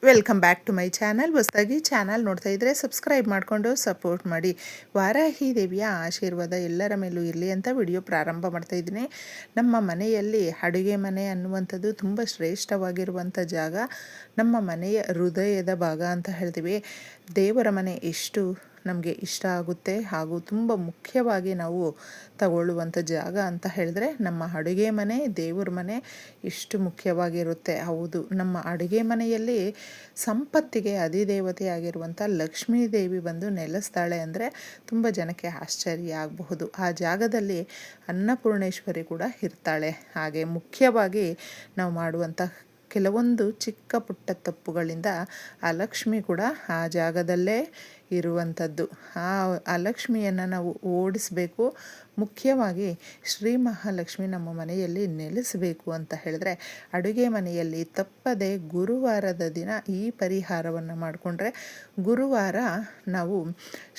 Welcome back to my channel. ಹೊಸದಾಗಿ channel ನೋಡ್ತಾ ಇದ್ದರೆ ಸಬ್ಸ್ಕ್ರೈಬ್ ಮಾಡಿಕೊಂಡು ಸಪೋರ್ಟ್ ಮಾಡಿ. ವಾರಾಹಿ ದೇವಿಯ ಆಶೀರ್ವಾದ ಎಲ್ಲರ ಮೇಲೂ ಇರಲಿ ಅಂತ ವಿಡಿಯೋ ಪ್ರಾರಂಭ ಮಾಡ್ತಾ ಇದ್ದೀನಿ. ನಮ್ಮ ಮನೆಯಲ್ಲಿ ಅಡುಗೆ ಮನೆ ಅನ್ನುವಂಥದ್ದು ತುಂಬ ಶ್ರೇಷ್ಠವಾಗಿರುವಂಥ ಜಾಗ. ನಮ್ಮ ಮನೆಯ ಹೃದಯದ ಭಾಗ ಅಂತ ಹೇಳ್ತೀವಿ. ದೇವರ ಮನೆ ಎಷ್ಟು ನಮಗೆ ಇಷ್ಟ ಆಗುತ್ತೆ ಹಾಗೂ ತುಂಬ ಮುಖ್ಯವಾಗಿ ನಾವು ತಗೊಳ್ಳುವಂಥ ಜಾಗ ಅಂತ ಹೇಳಿದ್ರೆ ನಮ್ಮ ಅಡುಗೆ ಮನೆ, ದೇವ್ರ ಮನೆ ಎಷ್ಟು ಮುಖ್ಯವಾಗಿರುತ್ತೆ. ಹೌದು, ನಮ್ಮ ಅಡುಗೆ ಮನೆಯಲ್ಲಿ ಸಂಪತ್ತಿಗೆ ಅಧಿದೇವತೆಯಾಗಿರುವಂಥ ಲಕ್ಷ್ಮೀ ದೇವಿ ಬಂದು ನೆಲೆಸ್ತಾಳೆ ಅಂದರೆ ತುಂಬ ಜನಕ್ಕೆ ಆಶ್ಚರ್ಯ ಆಗಬಹುದು. ಆ ಜಾಗದಲ್ಲಿ ಅನ್ನಪೂರ್ಣೇಶ್ವರಿ ಕೂಡ ಇರ್ತಾಳೆ. ಹಾಗೆ ಮುಖ್ಯವಾಗಿ ನಾವು ಮಾಡುವಂಥ ಕೆಲವೊಂದು ಚಿಕ್ಕ ಪುಟ್ಟ ತಪ್ಪುಗಳಿಂದ ಆ ಲಕ್ಷ್ಮಿ ಕೂಡ ಆ ಜಾಗದಲ್ಲೇ ಇರುವಂಥದ್ದು. ಆ ಲಕ್ಷ್ಮಿಯನ್ನು ನಾವು ಓಡಿಸಬೇಕು. ಮುಖ್ಯವಾಗಿ ಶ್ರೀ ಮಹಾಲಕ್ಷ್ಮಿ ನಮ್ಮ ಮನೆಯಲ್ಲಿ ನೆಲೆಸಬೇಕು ಅಂತ ಹೇಳಿದ್ರೆ ಅಡುಗೆ ಮನೆಯಲ್ಲಿ ತಪ್ಪದೆ ಗುರುವಾರದ ದಿನ ಈ ಪರಿಹಾರವನ್ನು ಮಾಡಿಕೊಂಡ್ರೆ, ಗುರುವಾರ ನಾವು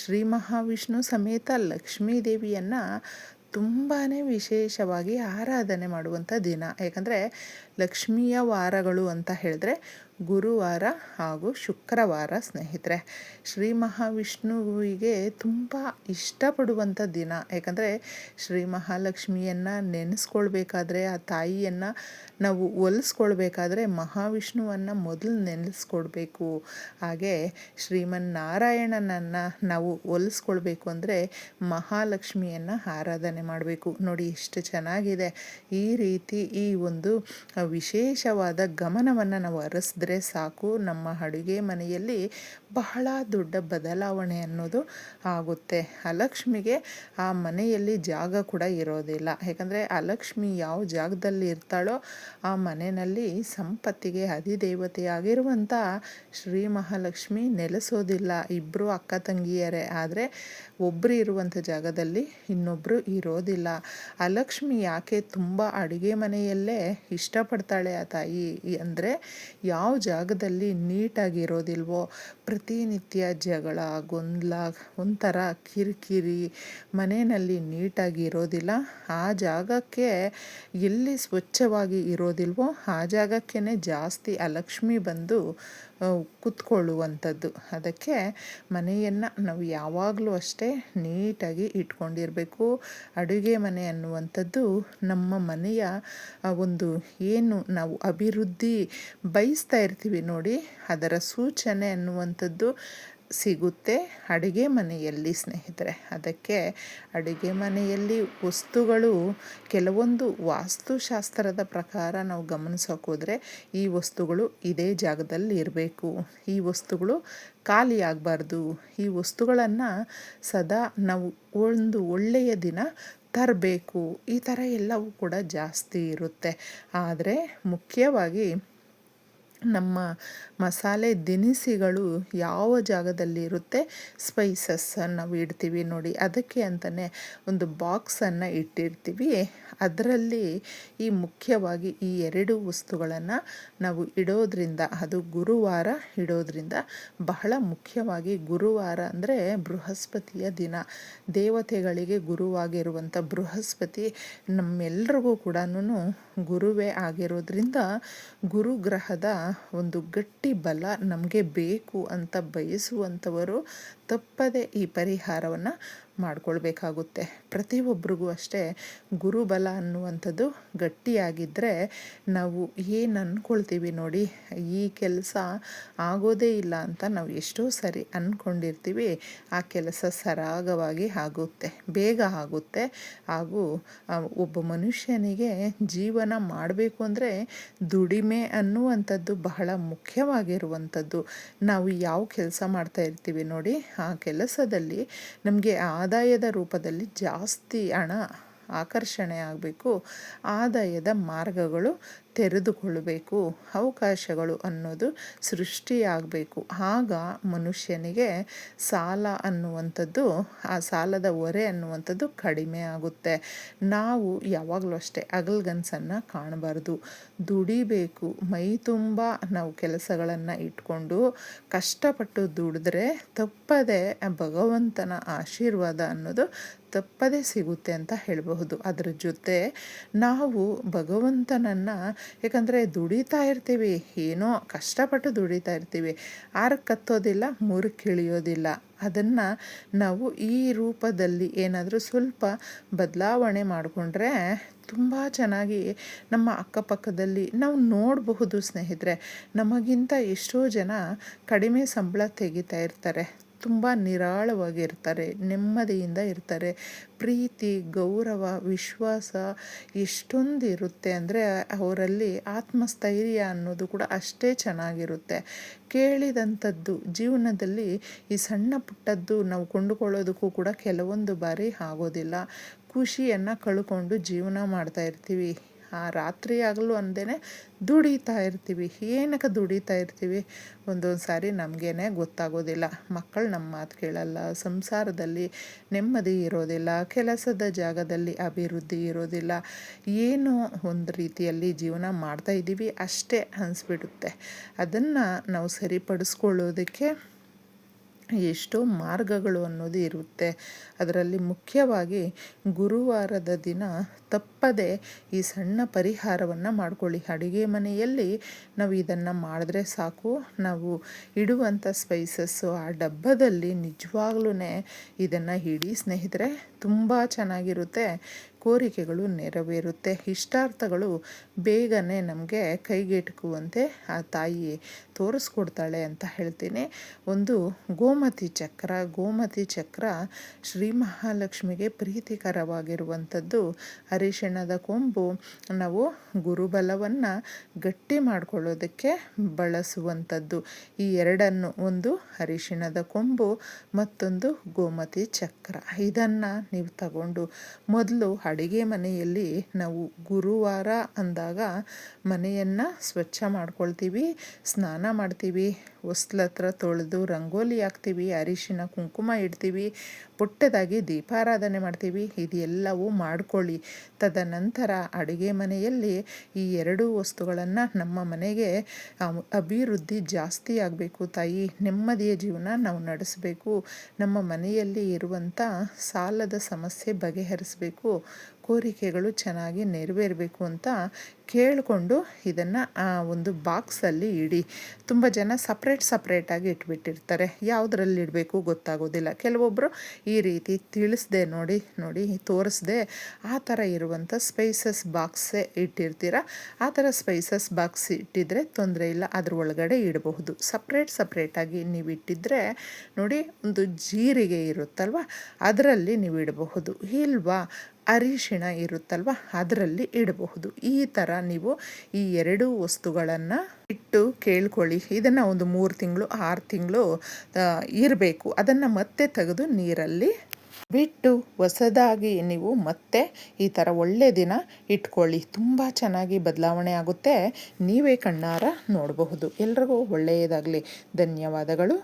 ಶ್ರೀ ಮಹಾವಿಷ್ಣು ಸಮೇತ ಲಕ್ಷ್ಮೀ ದೇವಿಯನ್ನು ತುಂಬಾ ವಿಶೇಷವಾಗಿ ಆರಾಧನೆ ಮಾಡುವಂಥ ದಿನ. ಯಾಕಂದರೆ ಲಕ್ಷ್ಮಿಯ ವಾರಗಳು ಅಂತ ಹೇಳಿದ್ರೆ ಗುರುವಾರ ಹಾಗೂ ಶುಕ್ರವಾರ ಸ್ನೇಹಿತರೆ. ಶ್ರೀ ಮಹಾವಿಷ್ಣುವಿಗೆ ತುಂಬ ಇಷ್ಟಪಡುವಂಥ ದಿನ. ಯಾಕಂದರೆ ಶ್ರೀ ಮಹಾಲಕ್ಷ್ಮಿಯನ್ನು ನೆನೆಸ್ಕೊಳ್ಬೇಕಾದ್ರೆ, ಆ ತಾಯಿಯನ್ನು ನಾವು ಒಲಿಸ್ಕೊಳ್ಬೇಕಾದ್ರೆ ಮಹಾವಿಷ್ಣುವನ್ನು ಮೊದಲು ನೆನೆಸ್ಕೊಳ್ಬೇಕು. ಹಾಗೆ ಶ್ರೀಮನ್ನಾರಾಯಣನನ್ನು ನಾವು ಒಲಿಸ್ಕೊಳ್ಬೇಕು ಅಂದರೆ ಮಹಾಲಕ್ಷ್ಮಿಯನ್ನು ಆರಾಧನೆ ಮಾಡಬೇಕು. ನೋಡಿ ಎಷ್ಟು ಚೆನ್ನಾಗಿದೆ. ಈ ರೀತಿ ಈ ಒಂದು ವಿಶೇಷವಾದ ಗಮನವನ್ನು ನಾವು ಹರಿಸಿದ್ರೆ ಸಾಕು, ನಮ್ಮ ಅಡುಗೆ ಮನೆಯಲ್ಲಿ ಬಹಳ ದೊಡ್ಡ ಬದಲಾವಣೆ ಅನ್ನೋದು ಆಗುತ್ತೆ. ಆ ಲಕ್ಷ್ಮಿಗೆ ಆ ಮನೆಯಲ್ಲಿ ಜಾಗ ಕೂಡ ಇರೋದಿಲ್ಲ. ಯಾಕಂದರೆ ಆ ಲಕ್ಷ್ಮಿ ಯಾವ ಜಾಗದಲ್ಲಿ ಇರ್ತಾಳೋ ಆ ಮನೆಯಲ್ಲಿ ಸಂಪತ್ತಿಗೆ ಅಧಿದೇವತೆಯಾಗಿರುವಂಥ ಶ್ರೀ ಮಹಾಲಕ್ಷ್ಮಿ ನೆಲೆಸೋದಿಲ್ಲ. ಇಬ್ಬರು ಅಕ್ಕ ತಂಗಿಯರೇ, ಆದರೆ ಒಬ್ಬರು ಇರುವಂಥ ಜಾಗದಲ್ಲಿ ಇನ್ನೊಬ್ಬರು ಇರೋದಿಲ್ಲ. ಆ ಲಕ್ಷ್ಮಿ ಯಾಕೆ ತುಂಬ ಅಡುಗೆ ಮನೆಯಲ್ಲೇ ಇಷ್ಟಪಡ್ತಾಳೆ ಆ ತಾಯಿ ಅಂದರೆ, ಯಾವ ಜಾಗದಲ್ಲಿ ನೀಟಾಗಿರೋದಿಲ್ವೋ, ಪ್ರತಿನಿತ್ಯ ಜಗಳ, ಗೊಂದಲ, ಒಂಥರ ಕಿರಿಕಿರಿ, ಮನೆಯಲ್ಲಿ ನೀಟಾಗಿ ಇರೋದಿಲ್ಲ, ಆ ಜಾಗಕ್ಕೆ ಎಲ್ಲಿ ಸ್ವಚ್ಛವಾಗಿ ಇರೋದಿಲ್ವೋ ಆ ಜಾಗಕ್ಕೇ ಜಾಸ್ತಿ ಆ ಲಕ್ಷ್ಮಿ ಬಂದು ಕುತ್ಕೊಳ್ಳುವಂಥದ್ದು. ಅದಕ್ಕೆ ಮನೆಯನ್ನು ನಾವು ಯಾವಾಗಲೂ ಅಷ್ಟೇ ನೀಟಾಗಿ ಇಟ್ಕೊಂಡಿರಬೇಕು. ಅಡುಗೆ ಮನೆ ಅನ್ನುವಂಥದ್ದು ನಮ್ಮ ಮನೆಯ ಒಂದು ಏನು ನಾವು ಅಭಿವೃದ್ಧಿ ಬಯಸ್ತಾ ಇರ್ತೀವಿ ನೋಡಿ, ಅದರ ಸೂಚನೆ ಅನ್ನುವಂಥದ್ದು ಸಿಗುತ್ತೆ ಅಡುಗೆ ಮನೆಯಲ್ಲಿ ಸ್ನೇಹಿತರೆ. ಅದಕ್ಕೆ ಅಡುಗೆ ಮನೆಯಲ್ಲಿ ವಸ್ತುಗಳು ಕೆಲವೊಂದು ವಾಸ್ತುಶಾಸ್ತ್ರದ ಪ್ರಕಾರ ನಾವು ಗಮನಿಸೋಕೋದ್ರೆ ಈ ವಸ್ತುಗಳು ಇದೇ ಜಾಗದಲ್ಲಿ ಇರಬೇಕು, ಈ ವಸ್ತುಗಳು ಖಾಲಿ ಆಗಬಾರ್ದು, ಈ ವಸ್ತುಗಳನ್ನು ಸದಾ ನಾವು ಒಂದು ಒಳ್ಳೆಯ ದಿನ ತರಬೇಕು, ಈ ಥರ ಎಲ್ಲವೂ ಕೂಡ ಜಾಸ್ತಿ ಇರುತ್ತೆ. ಆದರೆ ಮುಖ್ಯವಾಗಿ ನಮ್ಮ ಮಸಾಲೆ ದಿನಸಿಗಳು ಯಾವ ಜಾಗದಲ್ಲಿ ಇರುತ್ತೆ, ಸ್ಪೈಸಸ್ ನಾವು ಇಡ್ತೀವಿ ನೋಡಿ, ಅದಕ್ಕೆ ಅಂತಲೇ ಒಂದು ಬಾಕ್ಸನ್ನು ಇಟ್ಟಿರ್ತೀವಿ. ಅದರಲ್ಲಿ ಈ ಮುಖ್ಯವಾಗಿ ಈ ಎರಡು ವಸ್ತುಗಳನ್ನು ನಾವು ಇಡೋದ್ರಿಂದ, ಅದು ಗುರುವಾರ ಇಡೋದ್ರಿಂದ ಬಹಳ ಮುಖ್ಯವಾಗಿ. ಗುರುವಾರ ಅಂದರೆ ಬೃಹಸ್ಪತಿಯ ದಿನ, ದೇವತೆಗಳಿಗೆ ಗುರುವಾಗಿರುವಂಥ ಬೃಹಸ್ಪತಿ ನಮ್ಮೆಲ್ರಿಗೂ ಕೂಡ ಗುರುವೇ ಆಗಿರೋದ್ರಿಂದ ಗುರುಗ್ರಹದ ಒಂದು ಗಟ್ಟಿ ಬಲ ನಮಗೆ ಬೇಕು ಅಂತ ಬಯಸುವಂಥವರು ತಪ್ಪದೆ ಈ ಪರಿಹಾರವನ್ನು ಮಾಡಿಕೊಳ್ಬೇಕಾಗುತ್ತೆ. ಪ್ರತಿಯೊಬ್ಬರಿಗೂ ಅಷ್ಟೇ ಗುರುಬಲ ಅನ್ನುವಂಥದ್ದು ಗಟ್ಟಿಯಾಗಿದ್ದರೆ ನಾವು ಏನು ಅಂದ್ಕೊಳ್ತೀವಿ ನೋಡಿ, ಈ ಕೆಲಸ ಆಗೋದೇ ಇಲ್ಲ ಅಂತ ನಾವು ಎಷ್ಟೋ ಸರಿ ಅಂದ್ಕೊಂಡಿರ್ತೀವಿ, ಆ ಕೆಲಸ ಸರಾಗವಾಗಿ ಆಗುತ್ತೆ, ಬೇಗ ಆಗುತ್ತೆ. ಹಾಗೂ ಒಬ್ಬ ಮನುಷ್ಯನಿಗೆ ಜೀವನ ಮಾಡಬೇಕು ಅಂದರೆ ದುಡಿಮೆ ಅನ್ನುವಂಥದ್ದು ಬಹಳ ಮುಖ್ಯವಾಗಿರುವಂಥದ್ದು. ನಾವು ಯಾವ ಕೆಲಸ ಮಾಡ್ತಾ ಇರ್ತೀವಿ ನೋಡಿ, ಆ ಕೆಲಸದಲ್ಲಿ ನಮಗೆ ಆದಾಯದ ರೂಪದಲ್ಲಿ ಜಾಸ್ತಿ ಹಣ ಆಕರ್ಷಣೆ ಆಗಬೇಕು, ಆದಾಯದ ಮಾರ್ಗಗಳು ತೆರೆದುಕೊಳ್ಳಬೇಕು, ಅವಕಾಶಗಳು ಅನ್ನೋದು ಸೃಷ್ಟಿಯಾಗಬೇಕು. ಆಗ ಮನುಷ್ಯನಿಗೆ ಸಾಲ ಅನ್ನುವಂಥದ್ದು, ಆ ಸಾಲದ ಹೊರೆ ಅನ್ನುವಂಥದ್ದು ಕಡಿಮೆ ಆಗುತ್ತೆ. ನಾವು ಯಾವಾಗಲೂ ಅಷ್ಟೇ ಹಗಲ್ಗನಸನ್ನು ಕಾಣಬಾರ್ದು, ದುಡಿಬೇಕು. ಮೈ ತುಂಬ ನಾವು ಕೆಲಸಗಳನ್ನು ಇಟ್ಕೊಂಡು ಕಷ್ಟಪಟ್ಟು ದುಡಿದ್ರೆ ತಪ್ಪದೆ ಭಗವಂತನ ಆಶೀರ್ವಾದ ಅನ್ನೋದು ತಪ್ಪದೇ ಸಿಗುತ್ತೆ ಅಂತ ಹೇಳಬಹುದು. ಅದರ ಜೊತೆ ನಾವು ಭಗವಂತನನ್ನು ಯಾಕಂದರೆ ದುಡಿತಾ ಇರ್ತೀವಿ, ಏನೋ ಕಷ್ಟಪಟ್ಟು ದುಡಿತಾ ಇರ್ತೀವಿ, 6ಕ್ಕೆ ಹತ್ತೋದಿಲ್ಲ, 3ಕ್ಕೆ ಇಳಿಯೋದಿಲ್ಲ. ಅದನ್ನು ನಾವು ಈ ರೂಪದಲ್ಲಿ ಏನಾದರೂ ಸ್ವಲ್ಪ ಬದಲಾವಣೆ ಮಾಡಿಕೊಂಡ್ರೆ ತುಂಬ ಚೆನ್ನಾಗಿ ನಮ್ಮ ಅಕ್ಕಪಕ್ಕದಲ್ಲಿ ನಾವು ನೋಡಬಹುದು ಸ್ನೇಹಿತರೆ. ನಮಗಿಂತ ಎಷ್ಟೋ ಜನ ಕಡಿಮೆ ಸಂಬಳ ತೆಗಿತಾ ಇರ್ತಾರೆ, ತುಂಬ ನಿರಾಳವಾಗಿರ್ತಾರೆ, ನೆಮ್ಮದಿಯಿಂದ ಇರ್ತಾರೆ. ಪ್ರೀತಿ, ಗೌರವ, ವಿಶ್ವಾಸ ಎಷ್ಟೊಂದು ಇರುತ್ತೆ ಅಂದರೆ ಅವರಲ್ಲಿ ಆತ್ಮಸ್ಥೈರ್ಯ ಅನ್ನೋದು ಕೂಡ ಅಷ್ಟೇ ಚೆನ್ನಾಗಿರುತ್ತೆ. ಕೇಳಿದಂಥದ್ದು ಜೀವನದಲ್ಲಿ ಈ ಸಣ್ಣ ಪುಟ್ಟದ್ದು ನಾವು ಕೊಂಡುಕೊಳ್ಳೋದಕ್ಕೂ ಕೂಡ ಕೆಲವೊಂದು ಬಾರಿ ಆಗೋದಿಲ್ಲ. ಖುಷಿಯನ್ನು ಕಳ್ಕೊಂಡು ಜೀವನ ಮಾಡ್ತಾ ಇರ್ತೀವಿ. ಆ ರಾತ್ರಿ ಆಗಲು ಅಂದೇ ದುಡಿತಾ ಇರ್ತೀವಿ. ಏನಕ್ಕೆ ದುಡಿತಾ ಇರ್ತೀವಿ ಒಂದೊಂದು ಸಾರಿ ನಮಗೇ ಗೊತ್ತಾಗೋದಿಲ್ಲ. ಮಕ್ಕಳು ನಮ್ಮ ಮಾತು ಕೇಳಲ್ಲ, ಸಂಸಾರದಲ್ಲಿ ನೆಮ್ಮದಿ ಇರೋದಿಲ್ಲ, ಕೆಲಸದ ಜಾಗದಲ್ಲಿ ಅಭಿವೃದ್ಧಿ ಇರೋದಿಲ್ಲ. ಏನೋ ಒಂದು ರೀತಿಯಲ್ಲಿ ಜೀವನ ಮಾಡ್ತಾಯಿದ್ದೀವಿ ಅಷ್ಟೇ ಅನಿಸ್ಬಿಡುತ್ತೆ. ಅದನ್ನು ನಾವು ಸರಿಪಡಿಸ್ಕೊಳ್ಳೋದಕ್ಕೆ ಎಷ್ಟೋ ಮಾರ್ಗಗಳು ಅನ್ನೋದು ಇರುತ್ತೆ. ಅದರಲ್ಲಿ ಮುಖ್ಯವಾಗಿ ಗುರುವಾರದ ದಿನ ತಪ್ಪದೆ ಈ ಸಣ್ಣ ಪರಿಹಾರವನ್ನು ಮಾಡ್ಕೊಳ್ಳಿ. ಅಡುಗೆ ಮನೆಯಲ್ಲಿ ನಾವು ಇದನ್ನು ಮಾಡಿದ್ರೆ ಸಾಕು. ನಾವು ಇಡುವಂಥ ಸ್ಪೈಸಸ್ಸು ಆ ಡಬ್ಬದಲ್ಲಿ ನಿಜವಾಗ್ಲೂ ಇದನ್ನು ಇಡಿ ಸ್ನೇಹಿತರೆ, ತುಂಬ ಚೆನ್ನಾಗಿರುತ್ತೆ. ಕೋರಿಕೆಗಳು ನೆರವೇರುತ್ತೆ, ಇಷ್ಟಾರ್ಥಗಳು ಬೇಗನೆ ನಮಗೆ ಕೈಗೆಟುಕುವಂತೆ ಆ ತಾಯಿ ತೋರಿಸ್ಕೊಡ್ತಾಳೆ ಅಂತ ಹೇಳ್ತೀನಿ. ಒಂದು ಗೋಮತಿ ಚಕ್ರ ಶ್ರೀ ಮಹಾಲಕ್ಷ್ಮಿಗೆ ಪ್ರೀತಿಕರವಾಗಿರುವಂಥದ್ದು. ಅರಿಶಿಣದ ಕೊಂಬು ನಾವು ಗುರುಬಲವನ್ನು ಗಟ್ಟಿ ಮಾಡಿಕೊಳ್ಳೋದಕ್ಕೆ ಬಳಸುವಂಥದ್ದು. ಈ ಎರಡನ್ನು, ಒಂದು ಅರಿಶಿಣದ ಕೊಂಬು, ಮತ್ತೊಂದು ಗೋಮತಿ ಚಕ್ರ, ಇದನ್ನು ನೀವು ತಗೊಂಡು ಮೊದಲು ಅಡುಗೆ ಮನೆಯಲ್ಲಿ ನಾವು ಗುರುವಾರ ಅಂದಾಗ ಮನೆಯನ್ನು ಸ್ವಚ್ಛ ಮಾಡ್ಕೊಳ್ತೀವಿ, ಸ್ನಾನ ಮಾಡ್ತೀವಿ, ಹೊಸ್ಲತ್ರ ತೊಳೆದು ರಂಗೋಲಿ ಹಾಕ್ತೀವಿ, ಅರಿಶಿನ ಕುಂಕುಮ ಇಡ್ತೀವಿ, ಪುಟ್ಟದಾಗಿ ದೀಪಾರಾಧನೆ ಮಾಡ್ತೀವಿ. ಇದೆಲ್ಲವೂ ಮಾಡ್ಕೊಳ್ಳಿ. ತದನಂತರ ಅಡುಗೆ ಮನೆಯಲ್ಲಿ ಈ ಎರಡೂ ವಸ್ತುಗಳನ್ನು ನಮ್ಮ ಮನೆಗೆ ಅಭಿವೃದ್ಧಿ ಜಾಸ್ತಿ ಆಗಬೇಕು ತಾಯಿ, ನೆಮ್ಮದಿಯ ಜೀವನ ನಾವು ನಡೆಸಬೇಕು, ನಮ್ಮ ಮನೆಯಲ್ಲಿ ಇರುವಂಥ ಸಾಲದ ಸಮಸ್ಯೆ ಬಗೆಹರಿಸಬೇಕು, ಕೋರಿಕೆಗಳು ಚೆನ್ನಾಗಿ ನೆರವೇರಬೇಕು ಅಂತ ಕೇಳಿಕೊಂಡು ಇದನ್ನು ಒಂದು ಬಾಕ್ಸಲ್ಲಿ ಇಡಿ. ತುಂಬ ಜನ ಸಪ್ರೇಟಾಗಿ ಇಟ್ಬಿಟ್ಟಿರ್ತಾರೆ, ಯಾವುದರಲ್ಲಿ ಇಡಬೇಕು ಗೊತ್ತಾಗೋದಿಲ್ಲ. ಕೆಲವೊಬ್ಬರು ಈ ರೀತಿ ತಿಳಿಸ್ದೆ ನೋಡಿ ತೋರಿಸ್ದೆ ಆ ಥರ ಇರುವಂಥ ಸ್ಪೈಸಸ್ ಬಾಕ್ಸೇ ಇಟ್ಟಿರ್ತೀರ. ಆ ಥರ ಸ್ಪೈಸಸ್ ಬಾಕ್ಸ್ ಇಟ್ಟಿದ್ರೆ ತೊಂದರೆ ಇಲ್ಲ, ಅದ್ರ ಒಳಗಡೆ ಇಡಬಹುದು. ಸಪ್ರೇಟಾಗಿ ನೀವು ಇಟ್ಟಿದ್ರೆ ನೋಡಿ, ಒಂದು ಜೀರಿಗೆ ಇರುತ್ತಲ್ವ ಅದರಲ್ಲಿ ನೀವು ಇಡಬಹುದು, ಇಲ್ವಾ ಅರಿಶಿಣ ಇರುತ್ತಲ್ವ ಅದರಲ್ಲಿ ಇಡಬಹುದು. ಈ ಥರ ನೀವು ಈ ಎರಡೂ ವಸ್ತುಗಳನ್ನು ಇಟ್ಟು ಕೇಳ್ಕೊಳ್ಳಿ. ಇದನ್ನು ಒಂದು 3 ತಿಂಗಳು 6 ತಿಂಗಳು ಇರಬೇಕು. ಅದನ್ನು ಮತ್ತೆ ತೆಗೆದು ನೀರಲ್ಲಿ ಬಿಟ್ಟು ಹೊಸದಾಗಿ ನೀವು ಮತ್ತೆ ಈ ಥರ ಒಳ್ಳೆಯ ದಿನ ಇಟ್ಕೊಳ್ಳಿ. ತುಂಬ ಚೆನ್ನಾಗಿ ಬದಲಾವಣೆ ಆಗುತ್ತೆ, ನೀವೇ ಕಣ್ಣಾರ ನೋಡಬಹುದು. ಎಲ್ರಿಗೂ ಒಳ್ಳೆಯದಾಗಲಿ. ಧನ್ಯವಾದಗಳು.